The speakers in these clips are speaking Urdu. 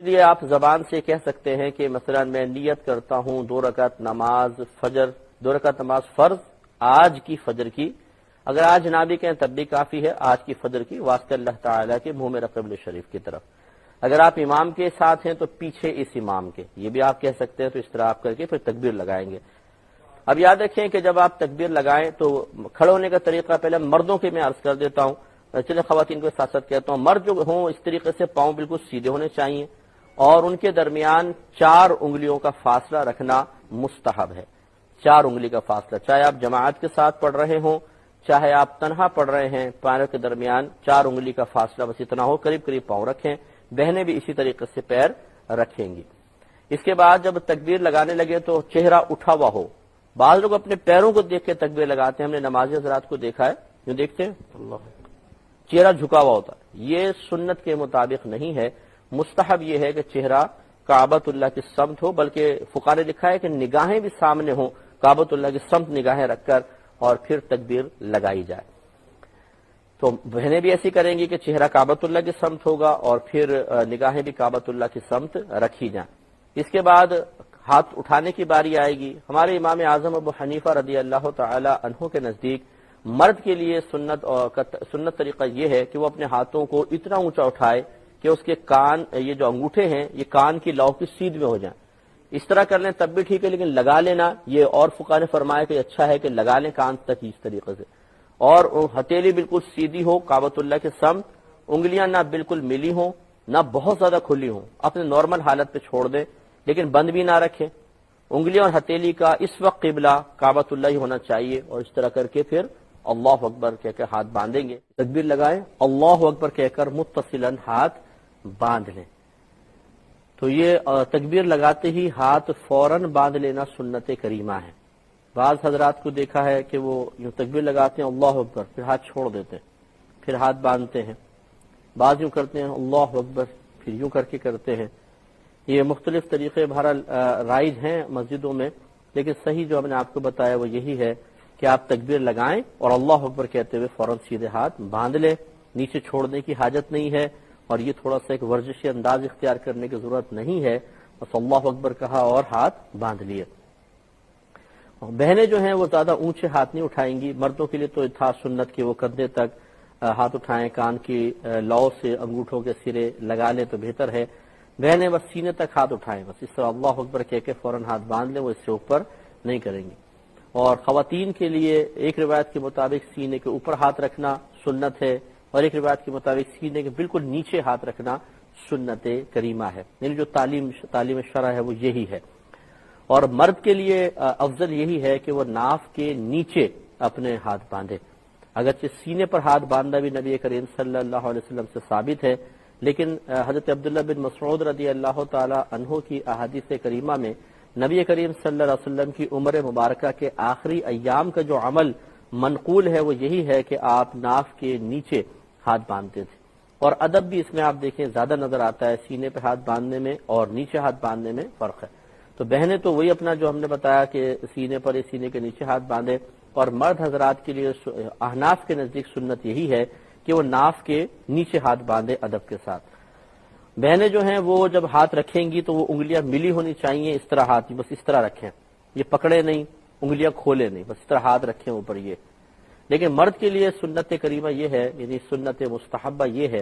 لیے آپ زبان سے کہہ سکتے ہیں کہ مثلا میں نیت کرتا ہوں 2 رکعت نماز فجر، 2 رکعت نماز فرض آج کی فجر کی، اگر آج نہ بھی کہیں تب بھی کافی ہے، آج کی فجر کی واسطے اللہ تعالیٰ کے منہ میرا قبلہ شریف کی طرف۔ اگر آپ امام کے ساتھ ہیں تو پیچھے اس امام کے، یہ بھی آپ کہہ سکتے ہیں، تو اس طرح آپ کر کے پھر تکبیر لگائیں گے۔ اب یاد رکھیں کہ جب آپ تکبیر لگائیں تو کھڑے ہونے کا طریقہ پہلے مردوں کے میں عرض کر دیتا ہوں، چلے خواتین کو ساتھ ساتھ کہتا ہوں، مرد جو ہوں اس طریقے سے پاؤں بالکل سیدھے ہونے چاہیے اور ان کے درمیان 4 انگلیوں کا فاصلہ رکھنا مستحب ہے۔ 4 انگلی کا فاصلہ، چاہے آپ جماعت کے ساتھ پڑھ رہے ہوں چاہے آپ تنہا پڑھ رہے ہیں، پیروں کے درمیان 4 انگلی کا فاصلہ بس اتنا ہو، قریب قریب پاؤں رکھیں، بہنیں بھی اسی طریقے سے پیر رکھیں گی۔ اس کے بعد جب تکبیر لگانے لگے تو چہرہ اٹھا ہوا ہو، بعض لوگ اپنے پیروں کو دیکھ کے تکبیر لگاتے ہیں، ہم نے نمازی حضرات کو دیکھا ہے جو دیکھتے ہیں اللہ چہرہ جھکا ہوا ہوتا ہے، یہ سنت کے مطابق نہیں ہے۔ مستحب یہ ہے کہ چہرہ کعبۃ اللہ کی سمت ہو، بلکہ فقہاء نے لکھا ہے کہ نگاہیں بھی سامنے ہوں، کعبۃ اللہ کی سمت نگاہیں رکھ کر اور پھر تکبیر لگائی جائے۔ تو بہنیں بھی ایسی کریں گی کہ چہرہ کعبۃ اللہ کی سمت ہوگا اور پھر نگاہیں بھی کعبۃ اللہ کی سمت رکھی جائیں۔ اس کے بعد ہاتھ اٹھانے کی باری آئے گی۔ ہمارے امام اعظم ابو حنیفہ رضی اللہ تعالی عنہ کے نزدیک مرد کے لیے سنت طریقہ یہ ہے کہ وہ اپنے ہاتھوں کو اتنا اونچا اٹھائے کہ اس کے کان، یہ جو انگوٹھے ہیں یہ کان کی لو کی سیدھ میں ہو جائیں۔ اس طرح کر لیں تب بھی ٹھیک ہے، لیکن لگا لینا یہ اور فقہاء نے فرمایا کہ اچھا ہے کہ لگا لیں کان تک اس طریقے سے، اور ہتھیلی بالکل سیدھی ہو کعبۃ اللہ کے سمت، انگلیاں نہ بالکل ملی ہوں نہ بہت زیادہ کھلی ہوں، اپنے نارمل حالت پہ چھوڑ دیں لیکن بند بھی نہ رکھیں۔ انگلیاں اور ہتھیلی کا اس وقت قبلہ کعبۃ اللہ ہی ہونا چاہیے، اور اس طرح کر کے پھر اللہ اکبر کہہ کر ہاتھ باندھیں گے، تکبیر لگائیں، اللہ اکبر کہہ کر متصلاً ہاتھ باندھ لیں۔ تو یہ تکبیر لگاتے ہی ہاتھ فوراً باندھ لینا سنت کریمہ ہے۔ بعض حضرات کو دیکھا ہے کہ وہ یوں تکبیر لگاتے ہیں اللہ اکبر، پھر ہاتھ چھوڑ دیتے ہیں، پھر ہاتھ باندھتے ہیں، بعض یوں کرتے ہیں اللہ اکبر پھر یوں کر کے کرتے ہیں۔ یہ مختلف طریقے بہرحال رائج ہیں مسجدوں میں، لیکن صحیح جو ہم نے آپ کو بتایا وہ یہی ہے کہ آپ تکبیر لگائیں اور اللہ اکبر کہتے ہوئے فوراً سیدھے ہاتھ باندھ لیں، نیچے چھوڑنے کی حاجت نہیں ہے، اور یہ تھوڑا سا ایک ورزشی انداز اختیار کرنے کی ضرورت نہیں ہے، بس اللہ اکبر کہا اور ہاتھ باندھ لیے۔ بہنیں جو ہیں وہ زیادہ اونچے ہاتھ نہیں اٹھائیں گی، مردوں کے لیے تو تھا سنت کہ وہ کندھے تک ہاتھ اٹھائیں، کان کی لو سے انگوٹھوں کے سرے لگا لیں تو بہتر ہے۔ بہنیں بس سینے تک ہاتھ اٹھائیں، بس اس طرح اللہ اکبر کہہ کے فوراً ہاتھ باندھ لیں، وہ اس سے اوپر نہیں کریں گی۔ اور خواتین کے لیے ایک روایت کے مطابق سینے کے اوپر ہاتھ رکھنا سنت ہے، اور ایک روایت کے مطابق سینے کے بالکل نیچے ہاتھ رکھنا سنت کریمہ ہے، یعنی جو تعلیم شرع ہے وہ یہی ہے۔ اور مرد کے لیے افضل یہی ہے کہ وہ ناف کے نیچے اپنے ہاتھ باندھے، اگرچہ سینے پر ہاتھ باندھنا بھی نبی کریم صلی اللہ علیہ وسلم سے ثابت ہے، لیکن حضرت عبداللہ بن مسعود رضی اللہ تعالی عنہ کی احادیث کریمہ میں نبی کریم صلی اللہ علیہ وسلم کی عمر مبارکہ کے آخری ایام کا جو عمل منقول ہے وہ یہی ہے کہ آپ ناف کے نیچے ہاتھ باندھتے تھے، اور ادب بھی اس میں آپ دیکھیں زیادہ نظر آتا ہے، سینے پہ ہاتھ باندھنے میں اور نیچے ہاتھ باندھنے میں فرق ہے۔ تو بہنیں تو وہی اپنا جو ہم نے بتایا کہ سینے پر سینے کے نیچے ہاتھ باندھے، اور مرد حضرات کے لیے احناف کے نزدیک سنت یہی ہے کہ وہ ناف کے نیچے ہاتھ باندھے ادب کے ساتھ۔ بہنیں جو ہیں وہ جب ہاتھ رکھیں گی تو وہ انگلیاں ملی ہونی چاہیے، اس طرح ہاتھ بس اس طرح رکھیں، یہ پکڑے نہیں، انگلیاں کھولے نہیں، بس اس طرح ہاتھ رکھیں اوپر یہ۔ لیکن مرد کے لیے سنت کریمہ یہ ہے، یعنی سنت مستحبہ یہ ہے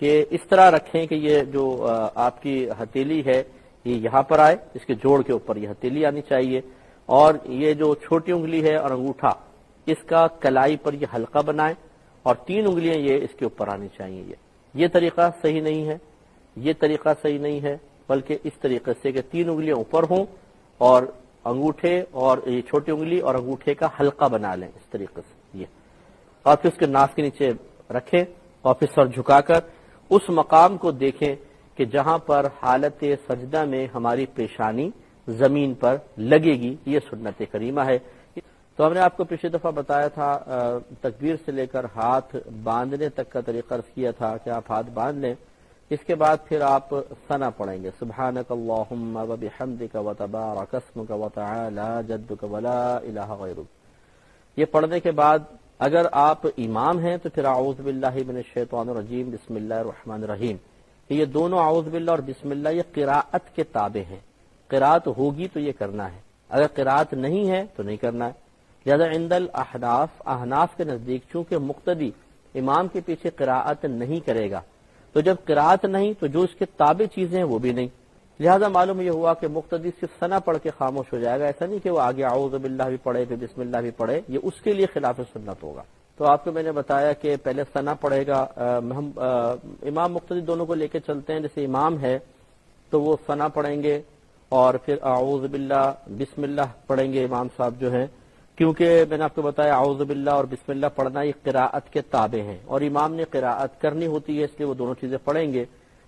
کہ اس طرح رکھیں کہ یہ جو آپ کی ہتھیلی ہے یہ یہاں پر آئے، اس کے جوڑ کے اوپر یہ ہتھیلی آنی چاہیے، اور یہ جو چھوٹی انگلی ہے اور انگوٹھا اس کا کلائی پر یہ حلقہ بنائیں، اور 3 انگلیاں یہ اس کے اوپر آنی چاہیے۔ یہ طریقہ صحیح نہیں ہے، یہ طریقہ صحیح نہیں ہے، بلکہ اس طریقے سے کہ 3 انگلیاں اوپر ہوں اور انگوٹھے اور یہ چھوٹی انگلی اور انگوٹھے کا حلقہ بنا لیں اس طریقے سے یہ، اور پھر اس کے ناک کے نیچے رکھیں، اور پھر سر جھکا کر اس مقام کو دیکھیں کہ جہاں پر حالت سجدہ میں ہماری پیشانی زمین پر لگے گی، یہ سنت کریمہ ہے۔ تو ہم نے آپ کو پچھلی دفعہ بتایا تھا تکبیر سے لے کر ہاتھ باندھنے تک کا طریقہ عرض کیا تھا کہ آپ ہاتھ باندھ لیں، اس کے بعد پھر آپ ثنا پڑھیں گے، سبحانک اللہم وبحمدک وتبارک اسمک وتعالی جدک ولا الہ غیرک۔ یہ پڑھنے کے بعد اگر آپ امام ہیں تو پھر اعوذ باللہ من الشیطان الرجیم بسم اللہ الرحمن الرحیم یہ دونوں اعوذ باللہ اور بسم اللہ یہ قراءت کے تابع ہیں، قراءت ہوگی تو یہ کرنا ہے، اگر قراءت نہیں ہے تو نہیں کرنا ہے۔ لہذا عند احناف کے نزدیک چونکہ مقتدی امام کے پیچھے قراءت نہیں کرے گا، تو جب قراءت نہیں تو جو اس کے تابع چیزیں ہیں وہ بھی نہیں، لہذا معلوم یہ ہوا کہ مقتدی صرف ثنا پڑھ کے خاموش ہو جائے گا، ایسا نہیں کہ وہ آگے اعوذ باللہ بھی پڑھے پھر بسم اللہ بھی پڑھے، یہ اس کے لیے خلاف سنت ہوگا۔ تو آپ کو میں نے بتایا کہ پہلے ثنا پڑھے گا، ہم امام مقتدی دونوں کو لے کے چلتے ہیں، جیسے امام ہے تو وہ ثنا پڑھیں گے اور پھر اعوذ باللہ بسم اللہ پڑھیں گے امام صاحب جو ہیں، کیونکہ میں نے آپ کو بتایا اعوذ باللہ اور بسم اللہ پڑھنا یہ قراءت کے تابع ہیں اور امام نے قراءت کرنی ہوتی ہے، اس لیے وہ دونوں چیزیں پڑھیں گے۔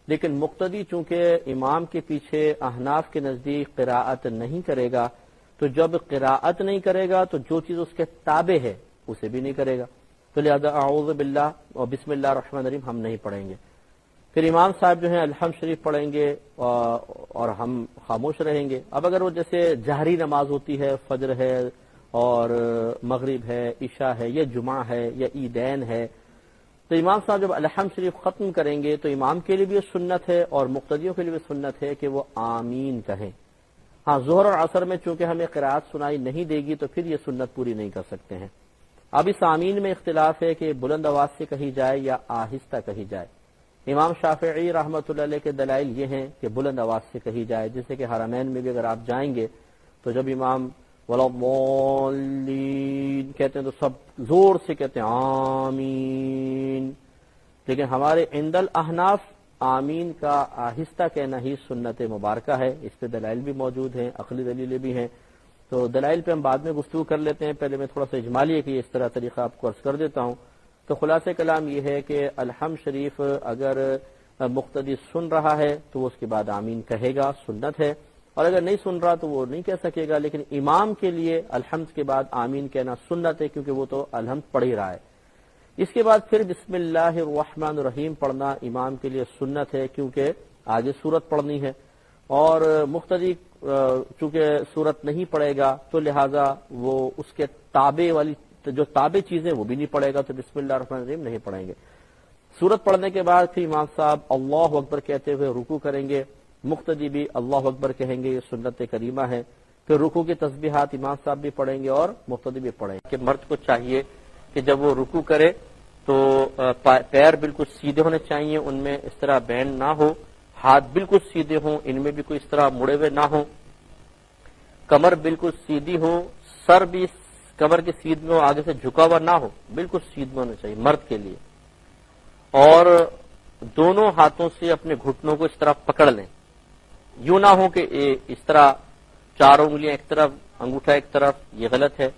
لیکن مقتدی چونکہ امام کے پیچھے احناف کے نزدیک قراءت نہیں کرے گا، تو جب قراءت نہیں کرے گا تو جو چیز اس کے تابع ہے اسے بھی نہیں کرے گا، تو لہذا اعوذ باللہ اور بسم اللہ الرحمن الرحیم ہم نہیں پڑھیں گے۔ پھر امام صاحب جو ہیں الحمد شریف پڑھیں گے اور ہم خاموش رہیں گے۔ اب اگر وہ جیسے جہری نماز ہوتی ہے، فجر ہے اور مغرب ہے، عشاء ہے، یا جمعہ ہے یا عیدین ہے، تو امام صاحب جب الحمد شریف ختم کریں گے تو امام کے لیے بھی سنت ہے اور مقتدیوں کے لیے بھی سنت ہے کہ وہ آمین کہیں۔ ہاں ظہر اور عصر میں چونکہ ہمیں قرات سنائی نہیں دے گی تو پھر یہ سنت پوری نہیں کر سکتے ہیں۔ اب اس آمین میں اختلاف ہے کہ بلند آواز سے کہی جائے یا آہستہ کہی جائے۔ امام شافعی رحمۃ اللہ علیہ کے دلائل یہ ہیں کہ بلند آواز سے کہی جائے، جیسے کہ حرمین میں بھی اگر آپ جائیں گے تو جب امام وَلَضَّالِّينَ کہتے ہیں تو سب زور سے کہتے ہیں آمین، لیکن ہمارے عند الاحناف آمین کا آہستہ کہنا ہی سنت مبارکہ ہے۔ اس پہ دلائل بھی موجود ہیں، عقلی دلیلیں بھی ہیں، تو دلائل پہ ہم بعد میں گفتگو کر لیتے ہیں۔ پہلے میں تھوڑا سا اجمالی ہے کہ اس طرح طریقہ آپ کو عرض کر دیتا ہوں۔ تو خلاصہ کلام یہ ہے کہ الحمد شریف اگر مقتدی سن رہا ہے تو وہ اس کے بعد آمین کہے گا، سنت ہے، اور اگر نہیں سن رہا تو وہ نہیں کہہ سکے گا، لیکن امام کے لیے الحمد کے بعد آمین کہنا سنت ہے کیونکہ وہ تو الحمد پڑھ ہی رہا ہے۔ اس کے بعد پھر بسم اللہ الرحمن الرحیم پڑھنا امام کے لیے سنت ہے کیونکہ آگے سورت پڑھنی ہے، اور مقتدی چونکہ سورت نہیں پڑھے گا تو لہٰذا وہ اس کے تابع والی جو تابع چیزیں وہ بھی نہیں پڑھے گا، تو بسم اللہ الرحمن الرحیم نہیں پڑھیں گے۔ سورت پڑھنے کے بعد پھر امام صاحب اللہ اکبر کہتے ہوئے رکوع کریں گے، مقتدی بھی اللہ اکبر کہیں گے، یہ سنت کریمہ ہے۔ پھر رکوع کی تسبیحات امام صاحب بھی پڑھیں گے اور مقتدی بھی پڑھیں گے۔ کہ مرد کو چاہیے کہ جب وہ رکوع کرے تو پیر بالکل سیدھے ہونے چاہیے، ان میں اس طرح بینڈ نہ ہو، ہاتھ بالکل سیدھے ہوں، ان میں بھی کوئی اس طرح مڑے ہوئے نہ ہوں، کمر بالکل سیدھی ہو، سر بھی کمر کے سیدھ میں ہو، آگے سے جھکا ہوا نہ ہو، بالکل سیدھ میں ہونا چاہیے مرد کے لیے، اور دونوں ہاتھوں سے اپنے گھٹنوں کو اس طرح پکڑ لیں، یوں نہ ہو کہ اس طرح چاروں انگلیاں ایک طرف انگوٹھا ایک طرف، یہ غلط ہے،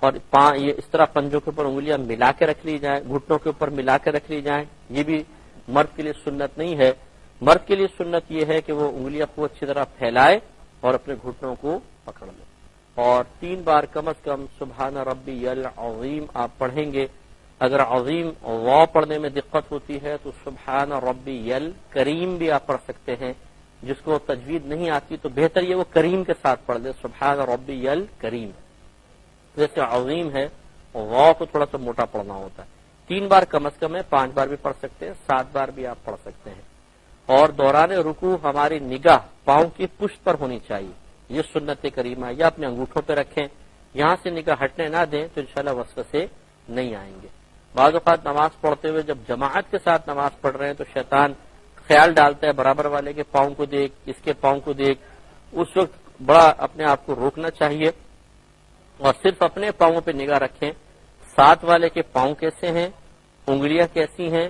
اور یہ اس طرح پنجوں کے اوپر انگلیاں ملا کے رکھ لی جائیں، گھٹنوں کے اوپر ملا کے رکھ لی جائیں، یہ بھی مرد کے لیے سنت نہیں ہے۔ مرد کے لیے سنت یہ ہے کہ وہ انگلیاں کو اچھی طرح پھیلائے اور اپنے گھٹنوں کو پکڑ لے، اور 3 بار کم از کم سبحان ربی العظیم آپ پڑھیں گے۔ اگر عظیم واو پڑھنے میں دقت ہوتی ہے تو سبحان ربی الکریم بھی آپ پڑھ سکتے ہیں، جس کو تجوید نہیں آتی تو بہتر یہ وہ کریم کے ساتھ پڑھ لے، سبحان ربی الکریم۔ جیسے عظیم ہے واو کو تھوڑا سا موٹا پڑھنا ہوتا ہے، 3 بار کم از کم ہے، 5 بار بھی پڑھ سکتے ہیں، 7 بار بھی آپ پڑھ سکتے ہیں۔ اور دوران رکوع ہماری نگاہ پاؤں کی پشت پر ہونی چاہیے، یہ سنت کریمہ، یا اپنے انگوٹھوں پہ رکھیں، یہاں سے نگاہ ہٹنے نہ دیں تو انشاءاللہ وسوسے نہیں آئیں گے۔ بعض اوقات نماز پڑھتے ہوئے جب جماعت کے ساتھ نماز پڑھ رہے ہیں تو شیطان خیال ڈالتا ہے برابر والے کے پاؤں کو دیکھ، اس کے پاؤں کو دیکھ، اس وقت بڑا اپنے آپ کو روکنا چاہیے اور صرف اپنے پاؤں پہ نگاہ رکھیں، ساتھ والے کے پاؤں کیسے ہیں، انگلیاں کیسی ہیں،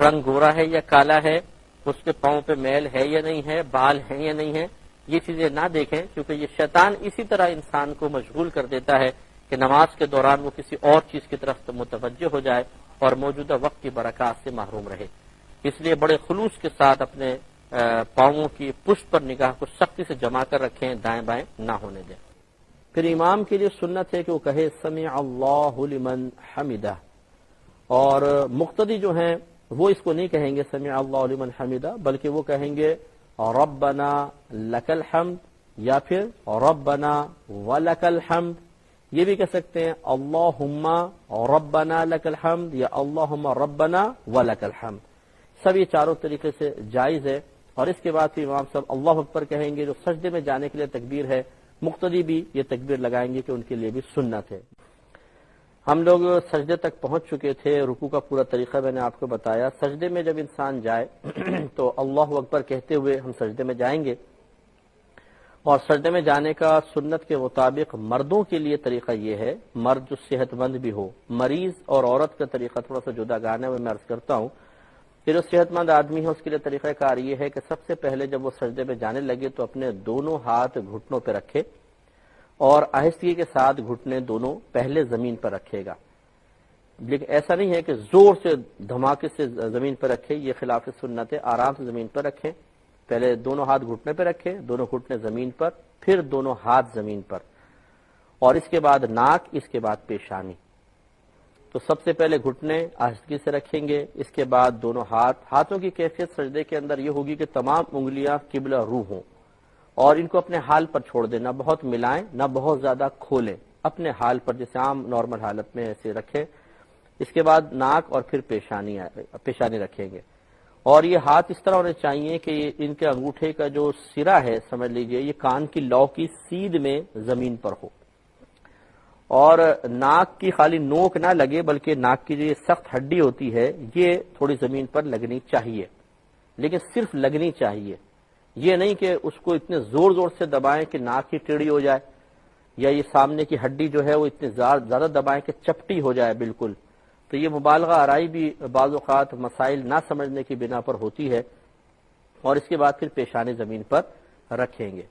رنگ گورا ہے یا کالا ہے، اس کے پاؤں پہ میل ہے یا نہیں ہے، بال ہیں یا نہیں ہے، یہ چیزیں نہ دیکھیں، کیونکہ یہ شیطان اسی طرح انسان کو مشغول کر دیتا ہے کہ نماز کے دوران وہ کسی اور چیز کی طرف متوجہ ہو جائے اور موجودہ وقت کی برکات سے محروم رہے۔ اس لیے بڑے خلوص کے ساتھ اپنے پاؤں کی پشت پر نگاہ کو سختی سے جما کر رکھیں، دائیں بائیں نہ ہونے دیں۔ پھر امام کے لیے سنت ہے کہ وہ کہے سمع اللہ لمن حمدہ، اور مقتدی جو ہیں وہ اس کو نہیں کہیں گے سمع اللہ لمن حمدہ، بلکہ وہ کہیں گے ربنا لک الحمد یا پھر ربنا ولک الحمد، یہ بھی کہہ سکتے ہیں اللہم ربنا لک الحمد یا اللہم ربنا ولک الحمد۔ سب یہ چاروں طریقے سے جائز ہے۔ اور اس کے بعد پھر امام صاحب اللہ اکبر کہیں گے، جو سجدے میں جانے کے لیے تکبیر ہے، مقتدی بھی یہ تکبیر لگائیں گے کہ ان کے لیے بھی سنت ہے۔ ہم لوگ سجدے تک پہنچ چکے تھے، رکوع کا پورا طریقہ میں نے آپ کو بتایا۔ سجدے میں جب انسان جائے تو اللہ اکبر کہتے ہوئے ہم سجدے میں جائیں گے، اور سجدے میں جانے کا سنت کے مطابق مردوں کے لیے طریقہ یہ ہے، مرد جو صحت مند بھی ہو، مریض اور عورت کا طریقہ تھوڑا سا جدا گانا ہے، میں عرض کرتا ہوں کہ جو صحت مند آدمی ہے اس کے لیے طریقہ کار یہ ہے کہ سب سے پہلے جب وہ سجدے میں جانے لگے تو اپنے دونوں ہاتھ گھٹنوں پہ رکھے، اور آہستگی کے ساتھ گھٹنے دونوں پہلے زمین پر رکھے گا، لیکن ایسا نہیں ہے کہ زور سے دھماکے سے زمین پر رکھے، یہ خلاف سنت ہے۔ آرام سے زمین پر رکھیں، پہلے دونوں ہاتھ گھٹنے پہ رکھے، دونوں گھٹنے زمین پر، پھر دونوں ہاتھ زمین پر، اور اس کے بعد ناک، اس کے بعد پیشانی۔ تو سب سے پہلے گھٹنے آہستگی سے رکھیں گے، اس کے بعد دونوں ہاتھوں کی کیفیت سجدے کے اندر یہ ہوگی کہ تمام انگلیاں قبلہ رو ہوں، اور ان کو اپنے حال پر چھوڑ دیں، نہ بہت ملائیں نہ بہت زیادہ کھولیں، اپنے حال پر جیسے عام نارمل حالت میں ایسے رکھیں۔ اس کے بعد ناک اور پھر پیشانی رکھیں گے، اور یہ ہاتھ اس طرح ہونے چاہیے کہ ان کے انگوٹھے کا جو سرا ہے سمجھ لیجئے یہ کان کی لو کی سیدھ میں زمین پر ہو، اور ناک کی خالی نوک نہ لگے بلکہ ناک کی جو یہ سخت ہڈی ہوتی ہے یہ تھوڑی زمین پر لگنی چاہیے، لیکن صرف لگنی چاہیے، یہ نہیں کہ اس کو اتنے زور زور سے دبائیں کہ ناک ہی ٹیڑھی ہو جائے، یا یہ سامنے کی ہڈی جو ہے وہ اتنے زیادہ دبائیں کہ چپٹی ہو جائے بالکل، تو یہ مبالغہ آرائی بھی بعض اوقات مسائل نہ سمجھنے کی بنا پر ہوتی ہے۔ اور اس کے بعد پھر پیشانی زمین پر رکھیں گے۔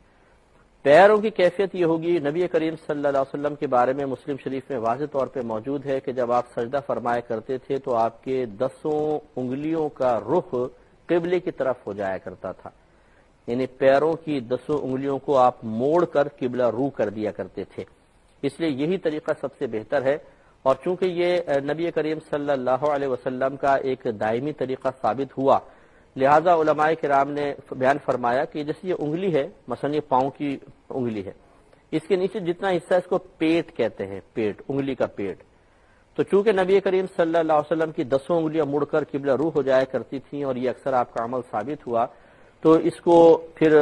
پیروں کی کیفیت یہ ہوگی، نبی کریم صلی اللہ علیہ وسلم کے بارے میں مسلم شریف میں واضح طور پہ موجود ہے کہ جب آپ سجدہ فرمایا کرتے تھے تو آپ کے 10 انگلیوں کا رخ قبلے کی طرف ہو جایا کرتا تھا، یعنی پیروں کی 10 انگلیوں کو آپ موڑ کر قبلہ رو کر دیا کرتے تھے، اس لیے یہی طریقہ سب سے بہتر ہے۔ اور چونکہ یہ نبی کریم صلی اللہ علیہ وسلم کا ایک دائمی طریقہ ثابت ہوا، لہذا علماء کرام نے بیان فرمایا کہ جیسے یہ انگلی ہے، مثلا یہ پاؤں کی انگلی ہے، اس کے نیچے جتنا حصہ اس کو پیٹ کہتے ہیں، پیٹ، انگلی کا پیٹ، تو چونکہ نبی کریم صلی اللہ علیہ وسلم کی 10 انگلیاں مڑ کر قبلہ رو ہو جایا کرتی تھیں اور یہ اکثر آپ کا عمل ثابت ہوا، تو اس کو پھر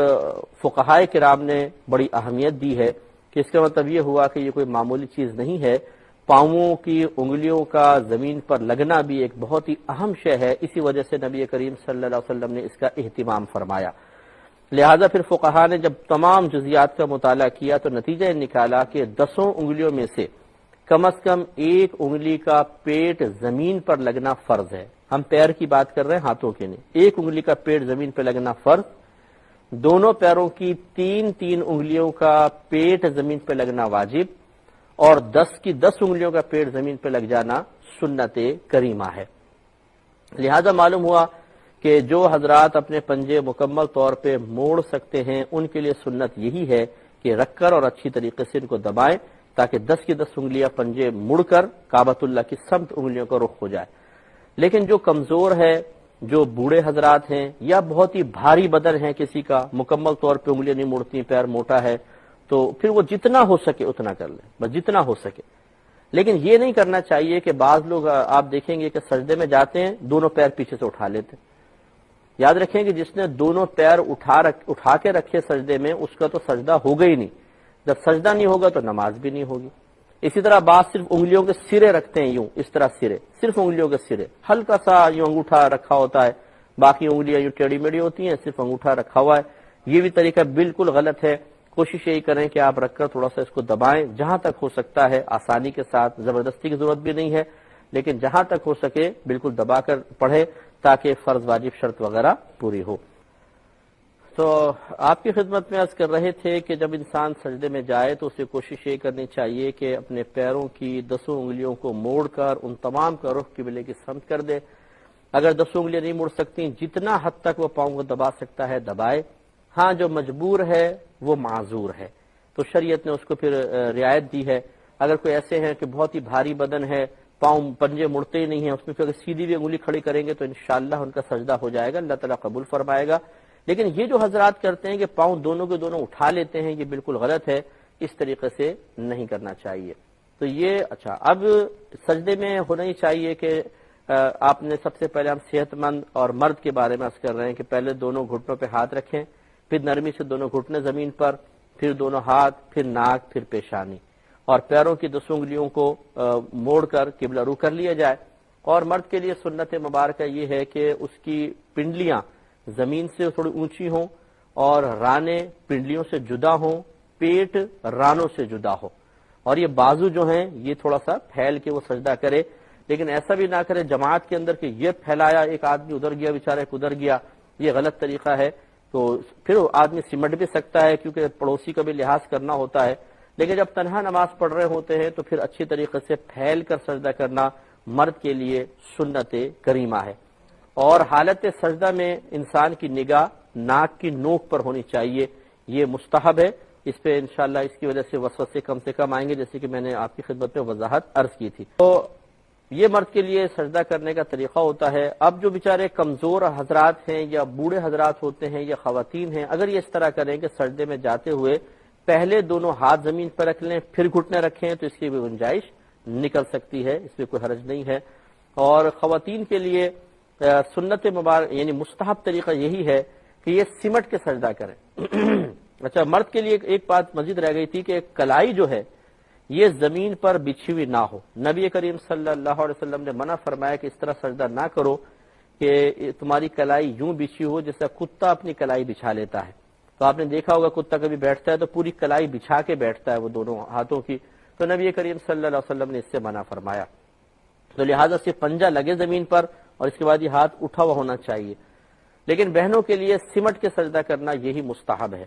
فقہائے کرام نے بڑی اہمیت دی ہے کہ اس کا مطلب یہ ہوا کہ یہ کوئی معمولی چیز نہیں ہے، پاؤں کی انگلیوں کا زمین پر لگنا بھی ایک بہت ہی اہم شے ہے، اسی وجہ سے نبی کریم صلی اللہ علیہ وسلم نے اس کا اہتمام فرمایا۔ لہذا پھر فقہا نے جب تمام جزیات کا مطالعہ کیا تو نتیجہ نکالا کہ 10 انگلیوں میں سے کم از کم ایک انگلی کا پیٹ زمین پر لگنا فرض ہے، ہم پیر کی بات کر رہے ہیں، ہاتھوں کے نہیں، ایک انگلی کا پیٹ زمین پہ لگنا فرض، دونوں پیروں کی 3 انگلیوں کا پیٹ زمین پہ لگنا واجب، اور 10 کی 10 انگلیوں کا پیٹ زمین پہ لگ جانا سنت کریمہ ہے۔ لہذا معلوم ہوا کہ جو حضرات اپنے پنجے مکمل طور پہ موڑ سکتے ہیں ان کے لیے سنت یہی ہے کہ رکھ کر اور اچھی طریقے سے ان کو دبائیں تاکہ 10 کی 10 انگلیاں پنجے مڑ کر کعبۃ اللہ کی سمت انگلیوں کا رخ ہو جائے۔ لیکن جو کمزور ہے، جو بوڑھے حضرات ہیں، یا بہت ہی بھاری بدن ہے کسی کا، مکمل طور پہ انگلیاں نہیں مڑتی، پیر موٹا ہے، تو پھر وہ جتنا ہو سکے اتنا کر لیں، بس جتنا ہو سکے۔ لیکن یہ نہیں کرنا چاہیے کہ بعض لوگ آپ دیکھیں گے کہ سجدے میں جاتے ہیں دونوں پیر پیچھے سے اٹھا لیتے ہیں۔ یاد رکھیں کہ جس نے دونوں پیر اٹھا کے رکھے سجدے میں اس کا تو سجدہ ہوگا ہی نہیں، جب سجدہ نہیں ہوگا تو نماز بھی نہیں ہوگی۔ اسی طرح بعض صرف انگلیوں کے سرے رکھتے ہیں، یوں اس طرح سرے، صرف انگلیوں کے سرے، ہلکا سا یوں انگوٹھا رکھا ہوتا ہے، باقی انگلیاں یوں ٹیڑھی میڑھی ہوتی ہیں، صرف انگوٹھا رکھا ہوا ہے، یہ بھی طریقہ بالکل غلط ہے۔ کوشش یہی کریں کہ آپ رکھ کر تھوڑا سا اس کو دبائیں جہاں تک ہو سکتا ہے، آسانی کے ساتھ، زبردستی کی ضرورت بھی نہیں ہے، لیکن جہاں تک ہو سکے بالکل دبا کر پڑھے تاکہ فرض واجب شرط وغیرہ پوری ہو۔ تو آپ کی خدمت میں عرض کر رہے تھے کہ جب انسان سجدے میں جائے تو اسے کوشش یہ کرنی چاہیے کہ اپنے پیروں کی 10 انگلیوں کو موڑ کر ان تمام کا رخ قبلے کی سمت کر دے۔ اگر 10 انگلیاں نہیں موڑ سکتی، جتنا حد تک وہ پاؤں کو دبا سکتا ہے دبائے۔ ہاں جو مجبور ہے وہ معذور ہے، تو شریعت نے اس کو پھر رعایت دی ہے۔ اگر کوئی ایسے ہیں کہ بہت ہی بھاری بدن ہے، پاؤں پنجے مڑتے ہی نہیں ہیں، اس میں پھر اگر سیدھی بھی انگلی کھڑی کریں گے تو انشاءاللہ ان کا سجدہ ہو جائے گا، اللہ تعالیٰ قبول فرمائے گا۔ لیکن یہ جو حضرات کرتے ہیں کہ پاؤں دونوں کے دونوں اٹھا لیتے ہیں، یہ بالکل غلط ہے، اس طریقے سے نہیں کرنا چاہیے۔ تو یہ اچھا، اب سجدے میں ہونا ہی چاہیے کہ آپ نے سب سے پہلے ہم صحت مند اور مرد کے بارے میں عرض کر رہے ہیں کہ پہلے دونوں گھٹنوں پہ ہاتھ رکھیں، پھر نرمی سے دونوں گھٹنے زمین پر، پھر دونوں ہاتھ، پھر ناک، پھر پیشانی، اور پیروں کی 10 انگلیوں کو موڑ کر قبلہ رو کر لیا جائے۔ اور مرد کے لیے سنت مبارکہ یہ ہے کہ اس کی پنڈلیاں زمین سے تھوڑی اونچی ہوں اور رانے پنڈلیوں سے جدا ہوں، پیٹ رانوں سے جدا ہو، اور یہ بازو جو ہیں یہ تھوڑا سا پھیل کے وہ سجدہ کرے، لیکن ایسا بھی نہ کرے جماعت کے اندر کہ یہ پھیلایا ایک آدمی ادھر گیا بیچارہ ایک ادھر گیا، یہ غلط طریقہ ہے۔ تو پھر آدمی سمٹ بھی سکتا ہے کیونکہ پڑوسی کا بھی لحاظ کرنا ہوتا ہے، لیکن جب تنہا نماز پڑھ رہے ہوتے ہیں تو پھر اچھی طریقے سے پھیل کر سجدہ کرنا مرد کے لیے سنت کریمہ ہے۔ اور حالت سجدہ میں انسان کی نگاہ ناک کی نوک پر ہونی چاہیے، یہ مستحب ہے۔ اس پہ انشاءاللہ اس کی وجہ سے وسوسے کم سے کم آئیں گے، جیسے کہ میں نے آپ کی خدمت میں وضاحت عرض کی تھی۔ تو یہ مرد کے لیے سجدہ کرنے کا طریقہ ہوتا ہے۔ اب جو بیچارے کمزور حضرات ہیں یا بوڑھے حضرات ہوتے ہیں یا خواتین ہیں، اگر یہ اس طرح کریں کہ سجدے میں جاتے ہوئے پہلے دونوں ہاتھ زمین پر رکھ لیں پھر گھٹنے رکھیں تو اس کی بھی گنجائش نکل سکتی ہے، اس میں کوئی حرج نہیں ہے۔ اور خواتین کے لیے سنت مبارک یعنی مستحب طریقہ یہی ہے کہ یہ سمٹ کے سجدہ کریں۔ اچھا، مرد کے لیے ایک بات مزید رہ گئی تھی کہ کلائی جو ہے یہ زمین پر بچھی ہوئی نہ ہو۔ نبی کریم صلی اللہ علیہ وسلم نے منع فرمایا کہ اس طرح سجدہ نہ کرو کہ تمہاری کلائی یوں بچھی ہو جیسا کتا اپنی کلائی بچھا لیتا ہے۔ تو آپ نے دیکھا ہوگا کتا کبھی بیٹھتا ہے تو پوری کلائی بچھا کے بیٹھتا ہے وہ دونوں ہاتھوں کی، تو نبی کریم صلی اللہ علیہ وسلم نے اس سے منع فرمایا۔ تو لہٰذا صرف پنجہ لگے زمین پر اور اس کے بعد یہ ہاتھ اٹھا ہوا ہونا چاہیے۔ لیکن بہنوں کے لیے سمٹ کے سجدہ کرنا یہی مستحب ہے۔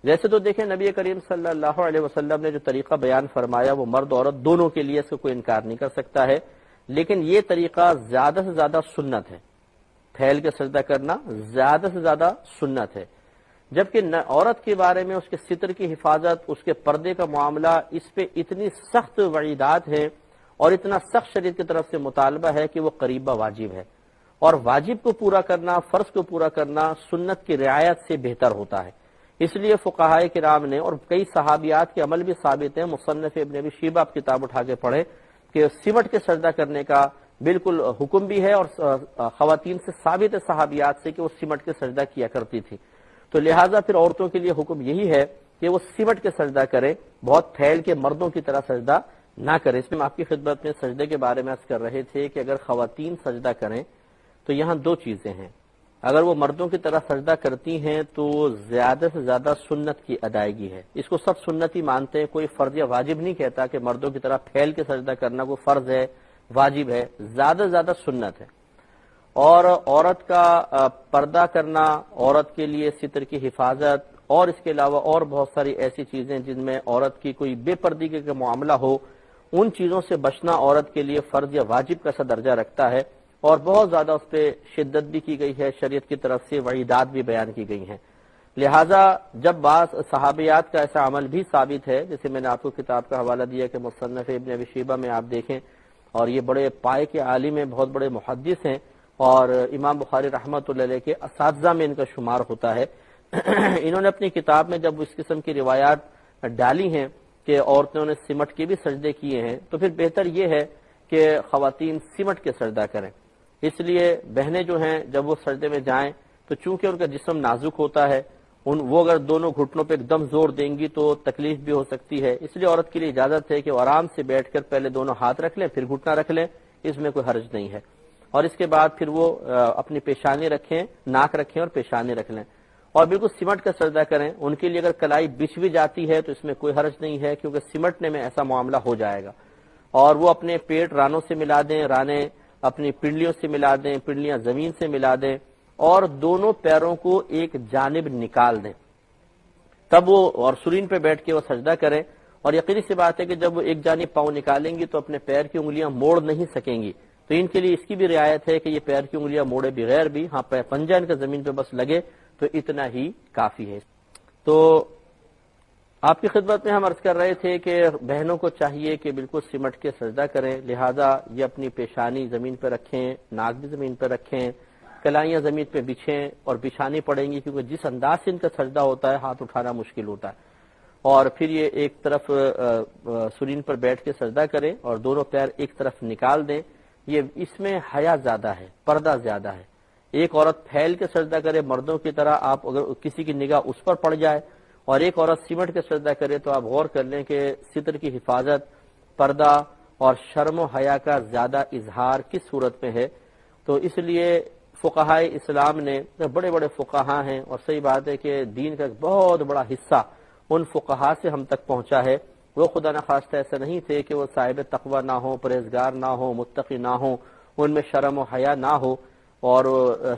جیسے تو دیکھیں نبی کریم صلی اللہ علیہ وسلم نے جو طریقہ بیان فرمایا وہ مرد عورت دونوں کے لیے، اس کو کوئی انکار نہیں کر سکتا ہے، لیکن یہ طریقہ زیادہ سے زیادہ سنت ہے، پھیل کے سجدہ کرنا زیادہ سے زیادہ سنت ہے۔ جبکہ عورت کے بارے میں اس کے ستر کی حفاظت، اس کے پردے کا معاملہ، اس پہ اتنی سخت وعیدات ہیں اور اتنا سخت شریعت کی طرف سے مطالبہ ہے کہ وہ قریبہ واجب ہے، اور واجب کو پورا کرنا، فرض کو پورا کرنا سنت کی رعایت سے بہتر ہوتا ہے۔ اس لیے فقہائے کرام نے اور کئی صحابیات کے عمل بھی ثابت ہیں، مصنف ابن ابی شیبہ آپ کتاب اٹھا کے پڑھیں کہ سمٹ کے سجدہ کرنے کا بالکل حکم بھی ہے، اور خواتین سے ثابت ہے صحابیات سے کہ وہ سمٹ کے سجدہ کیا کرتی تھی۔ تو لہٰذا پھر عورتوں کے لیے حکم یہی ہے کہ وہ سمٹ کے سجدہ کریں، بہت پھیل کے مردوں کی طرح سجدہ نہ کریں۔ اس میں آپ کی خدمت میں سجدے کے بارے میں عرض کر رہے تھے کہ اگر خواتین سجدہ کریں تو یہاں دو چیزیں ہیں۔ اگر وہ مردوں کی طرح سجدہ کرتی ہیں تو زیادہ سے زیادہ سنت کی ادائیگی ہے، اس کو سب سنتی مانتے ہیں، کوئی فرض یا واجب نہیں کہتا کہ مردوں کی طرح پھیل کے سجدہ کرنا کوئی فرض ہے واجب ہے، زیادہ سے زیادہ سنت ہے۔ اور عورت کا پردہ کرنا، عورت کے لیے ستر کی حفاظت، اور اس کے علاوہ اور بہت ساری ایسی چیزیں جن میں عورت کی کوئی بے پردگی کا معاملہ ہو، ان چیزوں سے بچنا عورت کے لیے فرض یا واجب کا سا درجہ رکھتا ہے، اور بہت زیادہ اس پہ شدت بھی کی گئی ہے، شریعت کی طرف سے وعیدات بھی بیان کی گئی ہیں۔ لہٰذا جب بعض صحابیات کا ایسا عمل بھی ثابت ہے، جیسے میں نے آپ کو کتاب کا حوالہ دیا کہ مصنف ابن ابی شیبہ میں آپ دیکھیں، اور یہ بڑے پائے کے عالم ہیں، بہت بڑے محدث ہیں، اور امام بخاری رحمۃ اللہ علیہ کے اساتذہ میں ان کا شمار ہوتا ہے۔ انہوں نے اپنی کتاب میں جب اس قسم کی روایات ڈالی ہیں کہ عورتوں نے سمٹ کے بھی سجدے کیے ہیں، تو پھر بہتر یہ ہے کہ خواتین سمٹ کے سجدہ کریں۔ اس لیے بہنیں جو ہیں جب وہ سجدے میں جائیں تو چونکہ ان کا جسم نازک ہوتا ہے، وہ اگر دونوں گھٹنوں پہ ایک دم زور دیں گی تو تکلیف بھی ہو سکتی ہے، اس لیے عورت کے لیے اجازت ہے کہ وہ آرام سے بیٹھ کر پہلے دونوں ہاتھ رکھ لیں پھر گھٹنا رکھ لیں، اس میں کوئی حرج نہیں ہے۔ اور اس کے بعد پھر وہ اپنی پیشانی رکھیں، ناک رکھیں اور پیشانی رکھ لیں، اور بالکل سمٹ کا سجدہ کریں۔ ان کے لیے اگر کلائی بچھ بھی جاتی ہے تو اس میں کوئی حرج نہیں ہے، کیونکہ سمٹنے میں ایسا معاملہ ہو جائے گا۔ اور وہ اپنے پیٹ رانوں سے ملا دیں، رانے اپنی پنڈلیوں سے ملا دیں، پنڈلیاں زمین سے ملا دیں، اور دونوں پیروں کو ایک جانب نکال دیں، تب وہ اور سرین پہ بیٹھ کے وہ سجدہ کریں۔ اور یقینی سی بات ہے کہ جب وہ ایک جانب پاؤں نکالیں گی تو اپنے پیر کی انگلیاں موڑ نہیں سکیں گی، تو ان کے لیے اس کی بھی رعایت ہے کہ یہ پیر کی انگلیاں موڑے بغیر بھی، ہاں پنجہ ان کا زمین پہ بس لگے تو اتنا ہی کافی ہے۔ تو آپ کی خدمت میں ہم عرض کر رہے تھے کہ بہنوں کو چاہیے کہ بالکل سمٹ کے سجدہ کریں، لہذا یہ اپنی پیشانی زمین پہ رکھیں، ناک بھی زمین پہ رکھیں، کلائیاں زمین پہ بچھیں اور بچھانی پڑیں گی، کیونکہ جس انداز سے ان کا سجدہ ہوتا ہے ہاتھ اٹھانا مشکل ہوتا ہے۔ اور پھر یہ ایک طرف سرین پر بیٹھ کے سجدہ کریں اور دونوں پیر ایک طرف نکال دیں، یہ اس میں حیا زیادہ ہے، پردہ زیادہ ہے۔ ایک عورت پھیل کے سجدہ کرے مردوں کی طرح، آپ اگر کسی کی نگاہ اس پر پڑ جائے، اور ایک عورت سمٹ کے سجدہ کرے، تو آپ غور کر لیں کہ ستر کی حفاظت، پردہ اور شرم و حیا کا زیادہ اظہار کس صورت میں ہے۔ تو اس لیے فقہائے اسلام نے، بڑے بڑے فقہا ہیں، اور صحیح بات ہے کہ دین کا ایک بہت بڑا حصہ ان فقہا سے ہم تک پہنچا ہے۔ وہ خدا نخواستہ ایسا نہیں تھے کہ وہ صاحب تقوی نہ ہو، پرہیزگار نہ ہو، متقی نہ ہو، ان میں شرم و حیا نہ ہو، اور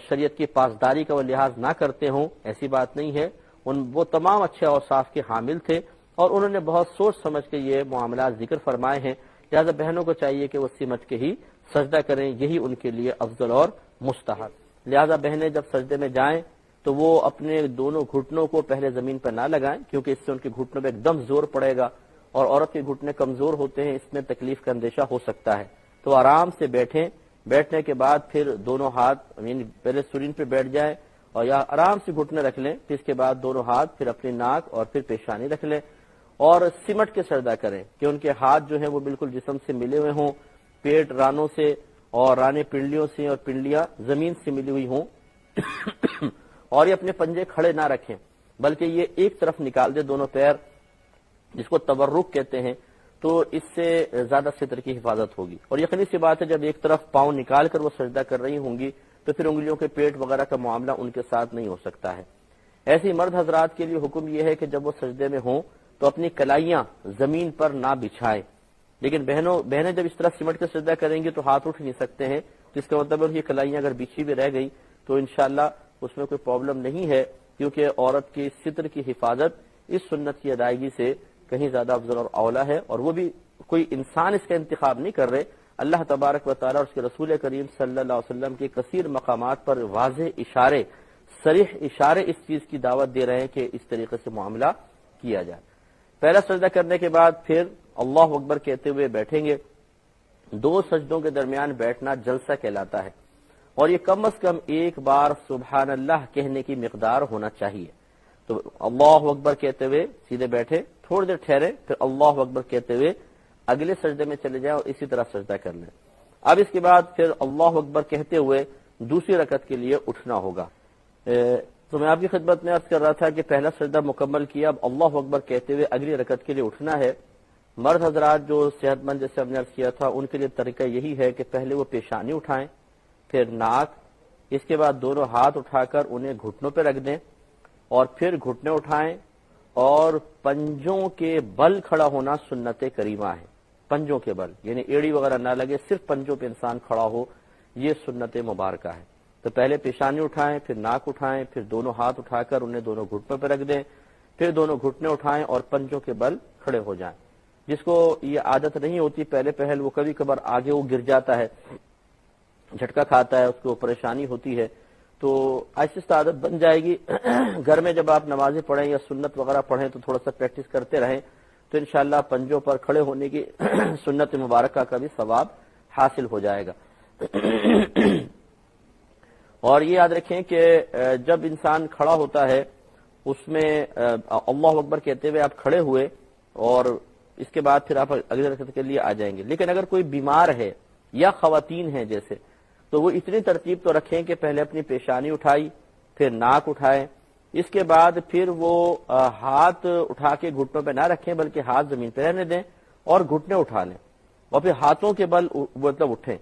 شریعت کی پاسداری کا وہ لحاظ نہ کرتے ہوں، ایسی بات نہیں ہے۔ وہ تمام اچھے اوصاف کے حامل تھے، اور انہوں نے بہت سوچ سمجھ کے یہ معاملات ذکر فرمائے ہیں۔ لہذا بہنوں کو چاہیے کہ وہ سمٹ کے ہی سجدہ کریں، یہی ان کے لیے افضل اور مستحب۔ لہذا بہنیں جب سجدے میں جائیں تو وہ اپنے دونوں گھٹنوں کو پہلے زمین پر نہ لگائیں، کیونکہ اس سے ان کے گھٹنوں پہ ایک دم زور پڑے گا، اور عورت کے گھٹنے کمزور ہوتے ہیں، اس میں تکلیف کا اندیشہ ہو سکتا ہے۔ تو آرام سے بیٹھیں، بیٹھنے کے بعد پھر دونوں ہاتھ یعنی پہلے سرین پہ بیٹھ جائیں، اور یا آرام سے گھٹنے رکھ لیں، پھر اس کے بعد دونوں ہاتھ پھر اپنی ناک اور پھر پیشانی رکھ لیں، اور سمٹ کے سجدہ کریں کہ ان کے ہاتھ جو ہیں وہ بالکل جسم سے ملے ہوئے ہوں، پیٹ رانوں سے اور رانے پنڈلیوں سے اور پنڈلیاں زمین سے ملی ہوئی ہوں، اور یہ اپنے پنجے کھڑے نہ رکھیں بلکہ یہ ایک طرف نکال دے دونوں پیر، جس کو تورک کہتے ہیں۔ تو اس سے زیادہ ستر کی حفاظت ہوگی، اور یقینی سی بات ہے جب ایک طرف پاؤں نکال کر وہ سجدہ کر رہی ہوں گی تو پھر انگلیوں کے پیٹ وغیرہ کا معاملہ ان کے ساتھ نہیں ہو سکتا ہے۔ ایسی مرد حضرات کے لیے حکم یہ ہے کہ جب وہ سجدے میں ہوں تو اپنی کلائیاں زمین پر نہ بچھائیں، لیکن بہنیں جب اس طرح سمٹ کے سجدہ کریں گی تو ہاتھ اٹھ نہیں سکتے ہیں، تو اس کا مطلب ہے کہ کلائیاں اگر بچھی بھی رہ گئی تو انشاءاللہ اس میں کوئی پرابلم نہیں ہے، کیونکہ عورت کی ستر کی حفاظت اس سنت کی ادائیگی سے کہیں زیادہ افضل اور اولا ہے، اور وہ بھی کوئی انسان اس کا انتخاب نہیں کر رہے، اللہ تبارک و تعالیٰ اور اس کے رسول کریم صلی اللہ علیہ وسلم کے کثیر مقامات پر واضح اشارے، صریح اشارے اس چیز کی دعوت دے رہے ہیں کہ اس طریقے سے معاملہ کیا جائے۔ پہلا سجدہ کرنے کے بعد پھر اللہ اکبر کہتے ہوئے بیٹھیں گے۔ دو سجدوں کے درمیان بیٹھنا جلسہ کہلاتا ہے، اور یہ کم از کم ایک بار سبحان اللہ کہنے کی مقدار ہونا چاہیے۔ تو اللہ اکبر کہتے ہوئے سیدھے بیٹھے، تھوڑی دیر ٹھہرے، پھر اللہ اکبر کہتے ہوئے اگلے سجدے میں چلے جائیں اور اسی طرح سجدہ کر لیں۔ اب اس کے بعد پھر اللہ اکبر کہتے ہوئے دوسری رکعت کے لیے اٹھنا ہوگا۔ تو میں آپ کی خدمت میں عرض کر رہا تھا کہ پہلا سجدہ مکمل کیا، اب اللہ اکبر کہتے ہوئے اگلی رکعت کے لیے اٹھنا ہے۔ مرد حضرات جو صحت مند جیسے ہم نے عرض کیا تھا ان کے لیے طریقہ یہی ہے کہ پہلے وہ پیشانی اٹھائیں، پھر ناک، اس کے بعد دونوں ہاتھ اٹھا کر انہیں گھٹنوں پہ رکھ دیں، اور پھر گھٹنے اٹھائیں، اور پنجوں کے بل کھڑا ہونا سنت کریمہ ہے۔ پنجوں کے بل یعنی ایڑی وغیرہ نہ لگے، صرف پنجوں پہ انسان کھڑا ہو، یہ سنت مبارکہ ہے۔ تو پہلے پیشانی اٹھائیں، پھر ناک اٹھائیں، پھر دونوں ہاتھ اٹھا کر انہیں دونوں گھٹنوں پہ رکھ دیں، پھر دونوں گھٹنے اٹھائیں اور پنجوں کے بل کھڑے ہو جائیں۔ جس کو یہ عادت نہیں ہوتی پہلے پہل، وہ کبھی کبھار آگے وہ گر جاتا ہے، جھٹکا کھاتا ہے، اس کو پریشانی ہوتی ہے، تو آہستہ عادت بن جائے گی۔ گھر میں جب آپ نمازیں پڑھیں یا سنت وغیرہ پڑھیں تو تھوڑا سا پریکٹس کرتے رہیں، تو انشاءاللہ پنجوں پر کھڑے ہونے کی سنت مبارکہ کا بھی ثواب حاصل ہو جائے گا۔ اور یہ یاد رکھیں کہ جب انسان کھڑا ہوتا ہے اس میں اللہ اکبر کہتے ہوئے آپ کھڑے ہوئے، اور اس کے بعد پھر آپ اگلی رکعت کے لیے آ جائیں گے۔ لیکن اگر کوئی بیمار ہے یا خواتین ہیں جیسے، تو وہ اتنی ترتیب تو رکھیں کہ پہلے اپنی پیشانی اٹھائی، پھر ناک اٹھائیں، اس کے بعد پھر وہ ہاتھ اٹھا کے گھٹنوں پہ نہ رکھیں بلکہ ہاتھ زمین پہ رہنے دیں اور گھٹنے اٹھا لیں، اور پھر ہاتھوں کے بل مطلب اٹھیں۔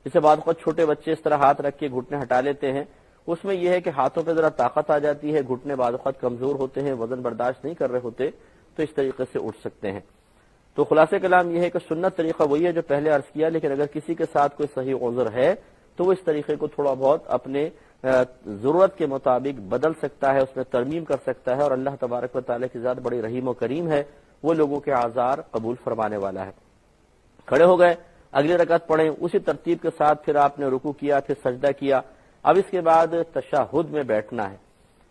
جسے بعض اوقات چھوٹے بچے اس طرح ہاتھ رکھ کے گھٹنے ہٹا لیتے ہیں، اس میں یہ ہے کہ ہاتھوں پہ ذرا طاقت آ جاتی ہے، گھٹنے بعض اوقات کمزور ہوتے ہیں، وزن برداشت نہیں کر رہے ہوتے، تو اس طریقے سے اٹھ سکتے ہیں۔ تو خلاصہ کلام یہ ہے کہ سنت طریقہ وہی ہے جو پہلے عرض کیا، لیکن اگر کسی کے ساتھ کوئی صحیح عذر ہے تو وہ اس طریقے کو تھوڑا بہت اپنے ضرورت کے مطابق بدل سکتا ہے، اس میں ترمیم کر سکتا ہے، اور اللہ تبارک و تعالیٰ کی ذات بڑی رحیم و کریم ہے، وہ لوگوں کے اعذار قبول فرمانے والا ہے۔ کھڑے ہو گئے، اگلی رکعت پڑھیں، اسی ترتیب کے ساتھ پھر آپ نے رکوع کیا، پھر سجدہ کیا۔ اب اس کے بعد تشہد میں بیٹھنا ہے۔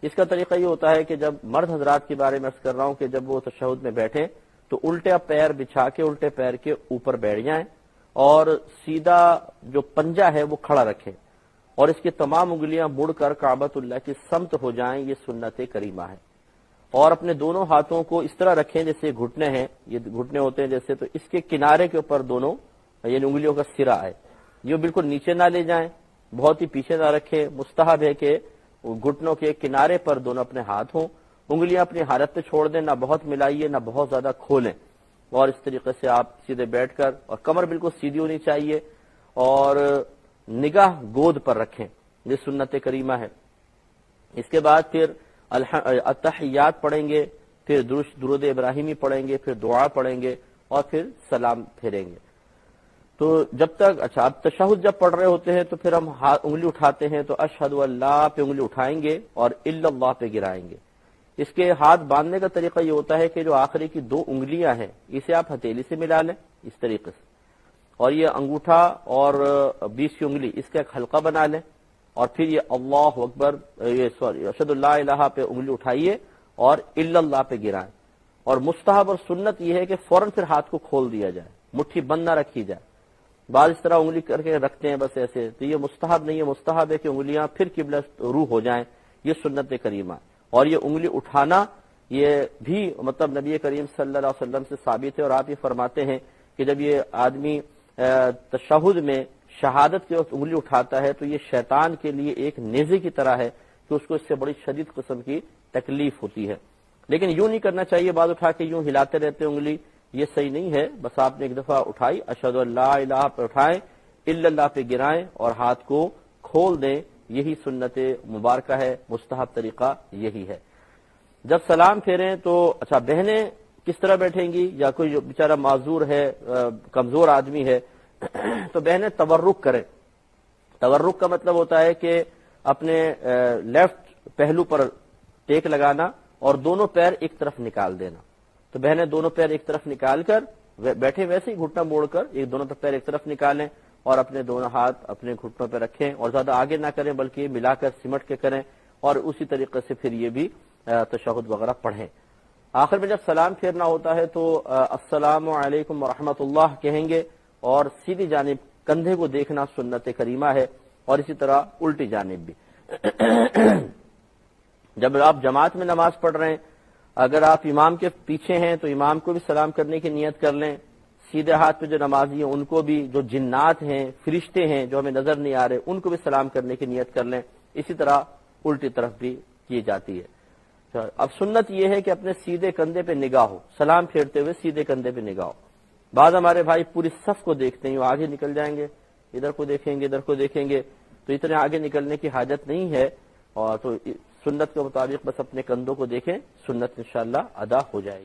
اس کا طریقہ یہ ہوتا ہے کہ جب مرد حضرات کے بارے میں عرض کر رہا ہوں کہ جب وہ تشہد میں بیٹھیں تو الٹا پیر بچھا کے الٹے پیر کے اوپر بیٹھ جائیں، اور سیدھا جو پنجہ ہے وہ کھڑا رکھیں، اور اس کی تمام انگلیاں مڑ کر کعبۃ اللہ کی سمت ہو جائیں، یہ سنت کریمہ ہے۔ اور اپنے دونوں ہاتھوں کو اس طرح رکھیں جیسے گھٹنے ہیں، یہ گھٹنے ہوتے ہیں جیسے، تو اس کے کنارے کے اوپر دونوں یعنی انگلیوں کا سرا ہے، یہ بالکل نیچے نہ لے جائیں، بہت ہی پیچھے نہ رکھیں، مستحب ہے کہ گھٹنوں کے کنارے پر دونوں اپنے ہاتھ ہوں، انگلیاں اپنی حالت پہ چھوڑ دیں، نہ بہت ملائیے نہ بہت زیادہ کھولیں، اور اس طریقے سے آپ سیدھے بیٹھ کر، اور کمر بالکل سیدھی ہونی چاہیے، اور نگاہ گود پر رکھیں، یہ سنت کریمہ ہے۔ اس کے بعد پھر التحیات پڑھیں گے، پھر درود ابراہیمی پڑھیں گے، پھر دعا پڑھیں گے، اور پھر سلام پھیریں گے۔ تو جب تک اب تشہد جب پڑھ رہے ہوتے ہیں تو پھر ہم انگلی اٹھاتے ہیں، تو اشہد اللہ پہ انگلی اٹھائیں گے اور الا اللہ پہ گرائیں گے۔ اس کے ہاتھ باندھنے کا طریقہ یہ ہوتا ہے کہ جو آخری کی 2 انگلیاں ہیں اسے آپ ہتھیلی سے ملا لیں اس طریقے سے، اور یہ انگوٹھا اور 20 کی انگلی اس کا ایک حلقہ بنا لیں، اور پھر یہ اللہ اکبر اشہد اللہ الہ پہ انگلی اٹھائیے اور الا اللہ پہ گرائیں۔ اور مستحب اور سنت یہ ہے کہ فوراً پھر ہاتھ کو کھول دیا جائے، مٹھی بند نہ رکھی جائے۔ بعض اس طرح انگلی کر کے رکھتے ہیں بس ایسے، تو یہ مستحب نہیں ہے، مستحب ہے کہ انگلیاں پھر قبلہ روح ہو جائیں، یہ سنت کریمہ۔ اور یہ انگلی اٹھانا یہ بھی مطلب نبی کریم صلی اللہ علیہ وسلم سے ثابت ہے، اور آپ یہ فرماتے ہیں کہ جب یہ آدمی تشہد میں شہادت کے وقت انگلی اٹھاتا ہے تو یہ شیطان کے لیے ایک نیزے کی طرح ہے کہ اس کو اس سے بڑی شدید قسم کی تکلیف ہوتی ہے۔ لیکن یوں نہیں کرنا چاہیے، بعض اٹھا کے یوں ہلاتے رہتے انگلی، یہ صحیح نہیں ہے۔ بس آپ نے ایک دفعہ اٹھائی، اشہد اللہ الہ پہ اٹھائیں، الا اللہ پہ گرائیں اور ہاتھ کو کھول دیں، یہی سنت مبارکہ ہے، مستحب طریقہ یہی ہے۔ جب سلام پھیریں تو اچھا بہنیں کس طرح بیٹھیں گی، یا کوئی جو بیچارہ معذور ہے، کمزور آدمی ہے، تو بہنیں تورک کریں۔ تورک کا مطلب ہوتا ہے کہ اپنے لیفٹ پہلو پر ٹیک لگانا اور دونوں پیر ایک طرف نکال دینا۔ تو بہنیں دونوں پیر ایک طرف نکال کر بیٹھے ویسے ہی گھٹنا موڑ کر دونوں پیر ایک طرف نکالیں اور اپنے دونوں ہاتھ اپنے گھٹنوں پہ رکھیں، اور زیادہ آگے نہ کریں بلکہ یہ ملا کر سمٹ کے کریں، اور اسی طریقے سے پھر یہ بھی تشہد وغیرہ پڑھیں۔ آخر میں جب سلام پھیرنا ہوتا ہے تو السلام علیکم ورحمۃ اللہ کہیں گے، اور سیدھی جانب کندھے کو دیکھنا سنت کریمہ ہے، اور اسی طرح الٹی جانب بھی۔ جب آپ جماعت میں نماز پڑھ رہے ہیں، اگر آپ امام کے پیچھے ہیں تو امام کو بھی سلام کرنے کی نیت کر لیں، سیدھے ہاتھ پہ جو نمازی ہیں ان کو بھی، جو جنات ہیں فرشتے ہیں جو ہمیں نظر نہیں آ رہے ان کو بھی سلام کرنے کی نیت کر لیں۔ اسی طرح الٹی طرف بھی کی جاتی ہے۔ اب سنت یہ ہے کہ اپنے سیدھے کندھے پہ نگاہ ہو، سلام پھیرتے ہوئے سیدھے کندھے پہ نگاہ ہو۔ بعض ہمارے بھائی پوری صف کو دیکھتے ہیں، وہ آگے نکل جائیں گے، ادھر کو دیکھیں گے ادھر کو دیکھیں گے، تو اتنے آگے نکلنے کی حاجت نہیں ہے، اور تو سنت کے مطابق بس اپنے کندھوں کو دیکھیں، سنت انشاءاللہ ادا ہو جائے گی۔